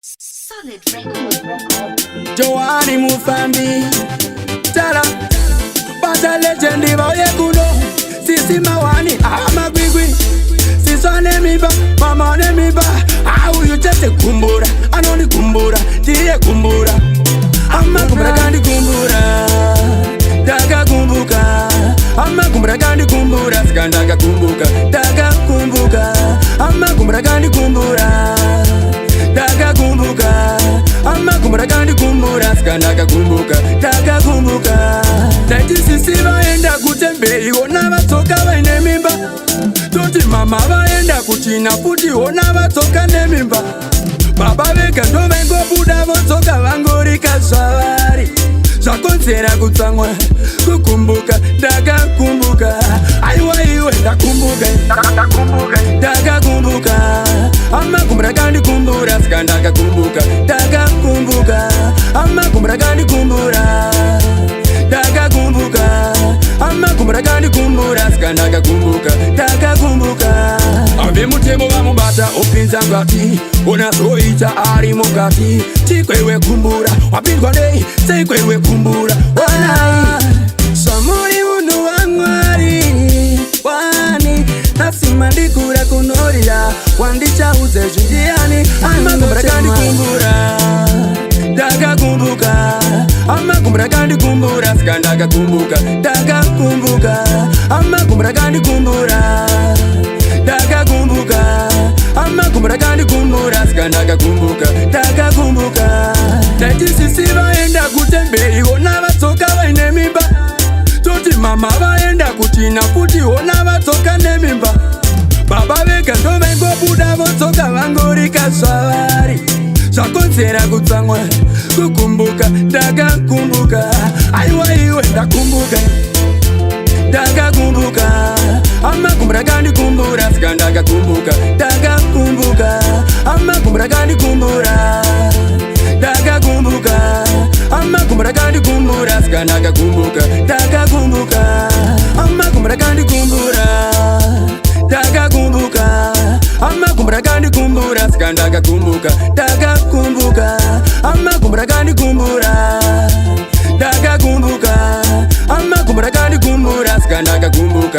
Solid record. Joani Mufambi Tara Bata legendi baye kuno Sisi mawani ama gwigwi Sisa nemiba, mama nemiba Au yutete kumbura, anoni kumbura Tiye kumbura Ama kumbura kandi kumbura Daga kumbuka Ama kumbura kandi kumbura Sikandaga kumbuka Daga kumbuka Ama kumbura kandi kumbura Daga kumbuka Ama kumbura kandi kumbura Sikandaga kumbuka Daga kumbuka Nati sisi baenda kutembe Iona batoka baine mimba Toti mama baenda kuchina Futi ona batoka ne mimba Baba beka ndo bengo buda Botoka bangori kasawari Zakonsera kutsangwa Kukumbuka Daga kumbuka Aiwa iwe ndakumbuka Daga kumbuka Ama kumbura kandi kumbura Sikandaga kumbuka Daga kumbuka Ama kumbura kandi kumbura Daga kumbuka Ama kumbura kandi kumbura Sikandaga kumbuka Daga kumbuka Abe mutemo bamubata opinza ngati Ona soita ari mokati Chikwewe kumbura Wapindwa nei Seikwewe kumbura Wanai Samuri mundu wangwari Wani Nasima ndikura kunorira Wandicha uze jundiani Ama kumbura kandi kumbura Daga kumbuka Ama kumbura kandi kumbura Sikandaga kumbuka Daga kumbuka Ama kumbura kandi kumbura Daga kumbuka Ama kumbura kandi kumbura Sikandaga kumbuka Daga kumbuka Nati sisi baenda kutembe Iona batoka baine mimba Toti mama baenda kuchina Futi ona batoka ne mimba Baba beka ndo bengo buda Botoka bangori kasawari Zakonsera kutsangwa Kukumbuka Daga kumbuka Aiwa iwe ndakumbuka Daga kumbuka Ama kumbura kandi kumbura Sikandaga kumbuka Daga kumbuka Ama kumbura kandi kumbura Daga kumbuka Ama kumbura kandi kumbura Sikandaga kumbuka Daga kumbuka Ama kumbura kandi kumbura Daga kumbuka Ama kumbura kandi kumbura Sikandaga kumbuka Daga kumbuka Ama kumbura kandi kumbura Daga kumbuka Ama kumbura kandi kumbura Sikandaga kumbuka